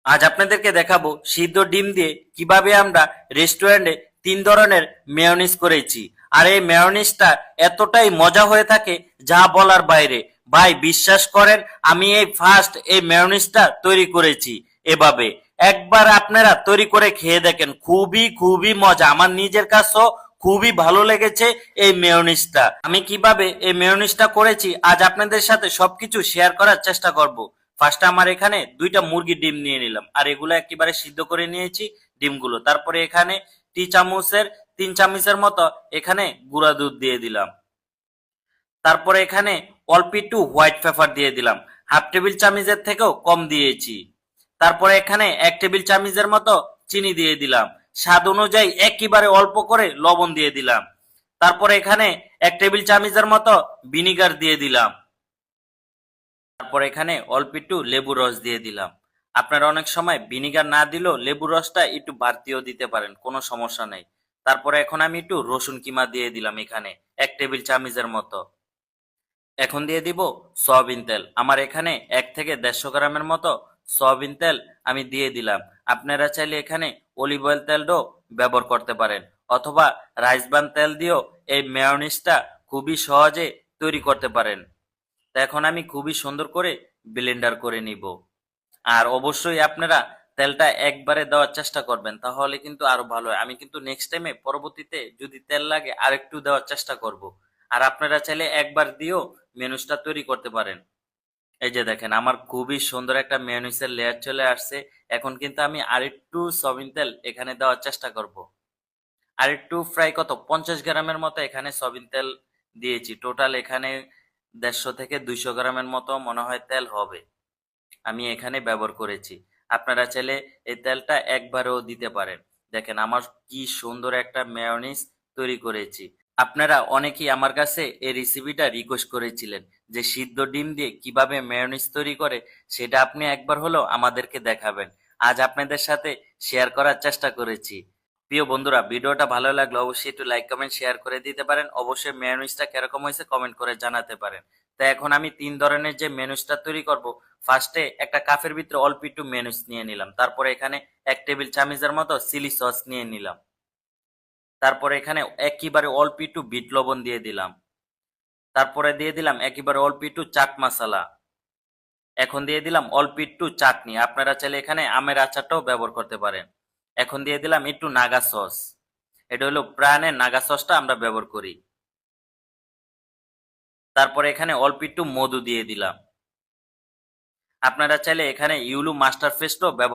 আজ আপনাদেরকে দেখাবো সিদ্ধ ডিম দিয়ে কিভাবে আমরা রেস্টুরেন্টে 3 ধরনের মেয়োনিজ করেছি। আর এই মেয়োনিজটা এতটাই মজা হয়ে থাকে যা বলার বাইরে। ভাই বিশ্বাস করেন, আমি এই ফার্স্ট এই মেয়োনিজটা তৈরি করেছি এভাবে। একবার আপনারা তৈরি করে খেয়ে দেখেন, খুবই খুবই মজা। আমার নিজের কাছেও খুবই ভালো লেগেছে এই মেয়োনিজটা। আমি কিভাবে এই মেয়োনিজটা করেছি আজ আপনাদের সাথে সবকিছু শেয়ার করার চেষ্টা করব। ফার্স্টে আমার এখানে 2টা মুরগির ডিম নিয়ে নিলাম, আর এগুলো একেবারে সিদ্ধ করে নিয়েছি ডিমগুলো। তারপরে এখানে 3 চামচের মতো এখানে গুঁড়া দুধ দিয়ে দিলাম। তারপরে এখানে অল্প একটু হোয়াইট পেপার দিয়ে দিলাম, হাফ টেবিল চামচের থেকেও কম দিয়েছি। তারপরে এখানে 1 টেবিল চামচের মতো চিনি দিয়ে দিলাম। স্বাদ অনুযায়ী একেবারে অল্প করে লবণ দিয়ে দিলাম। তারপরে এখানে 1 টেবিল চামচের মতো ভিনিগার দিয়ে দিলাম। তারপর এখানে অল্প একটু লেবুর রস দিয়ে দিলাম। আপনারা অনেক সময় ভিনিগার না দিলেও লেবুর রসটা একটু বাড়তিও দিতে পারেন, কোনো সমস্যা নেই। তারপরে এখন আমি একটু রসুন কিমা দিয়ে দিলাম এখানে 1 টেবিল চামচের মতো। এখন দিয়ে দিব সয়াবিন তেল। আমার এখানে 1 থেকে 150 গ্রামের মতো সয়াবিন তেল আমি দিয়ে দিলাম। আপনারা চাইলে এখানে অলিভ অয়েল তেলও ব্যবহার করতে পারেন, অথবা রাইস ব্রান তেল দিয়েও এই মেয়োনিজটা খুবই সহজে তৈরি করতে পারেন। তো এখন আমি খুবই সুন্দর করে ব্লেন্ডার করে নিব। আর অবশ্যই আপনারা তেলটা একবারে দেওয়ার চেষ্টা করবেন, তাহলে কিন্তু আরো ভালো হয়। আমি কিন্তু নেক্সট টাইমে পরবর্তীতে যদি তেল লাগে আরেকটু দেওয়ার চেষ্টা করব। আর আপনারা চাইলে একবার দিয়েও মেনুসটা তৈরি করতে পারেন। এই যে দেখেন, আমার খুবই সুন্দর একটা মেয়োনিজের লেয়ার চলে আসছে। এখন কিন্তু আমি আরেকটু সয়াবিন তেল এখানে দেওয়ার চেষ্টা করব। আরেকটু ফ্রাই কত 50 গ্রামের মতো এখানে সয়াবিন তেল দিয়েছি। টোটাল এখানে 150 থেকে 200 গ্রামের মতো মনে হয় তেল হবে আমি এখানে ব্যবহার করেছি। আপনারা চাইলে এই তেলটা একবারেও দিতে পারেন। দেখেন আমার কি সুন্দর একটা মেয়োনিজ তৈরি করেছি। আপনারা অনেকেই আমার কাছে এই রেসিপিটা রিকোয়েস্ট করেছিলেন যে সিদ্ধ ডিম দিয়ে কিভাবে মেয়োনিজ তৈরি করে, সেটা আপনি একবার হলেও আমাদেরকে দেখাবেন। আজ আপনাদের সাথে শেয়ার করার চেষ্টা করেছি। প্রিয় বন্ধুরা, ভিডিওটা ভালো লাগলে অবশ্যই একটু লাইক কমেন্ট শেয়ার করে দিতে পারেন। অবশ্যই মেয়োনিজটা কিরকম হয়েছে কমেন্ট করে জানাতে পারেন। তো এখন আমি 3 ধরনের যে মেনুসটা তৈরি করব, ফার্স্টে একটা কাপের ভিতরে অল্প একটু মেয়োনিজ নিয়ে নিলাম। তারপরে এখানে 1 টেবিল চামচের মতো চিলি সস নিয়ে নিলাম। তারপরে এখানে একেবারে অল্প একটু বিট লবণ দিয়ে দিলাম। তারপরে দিয়ে দিলাম একেবারে অল্প একটু চাট মশলা। এখন দিয়ে দিলাম অল্প একটু চাটনি। আপনারা চাইলে এখানে আমের আচারটাও ব্যবহার করতে পারেন। এখন দিয়ে দিলাম একটু নাগা সস। এটা হলো প্রাণের নাগা সসটা আমরা ব্যবহার করি। তারপরে এখানে অল্প একটু মধু দিয়ে দিলাম। আপনারা চাইলে এখানে ইউলু মাস্টার পেস্টও ব্যবহার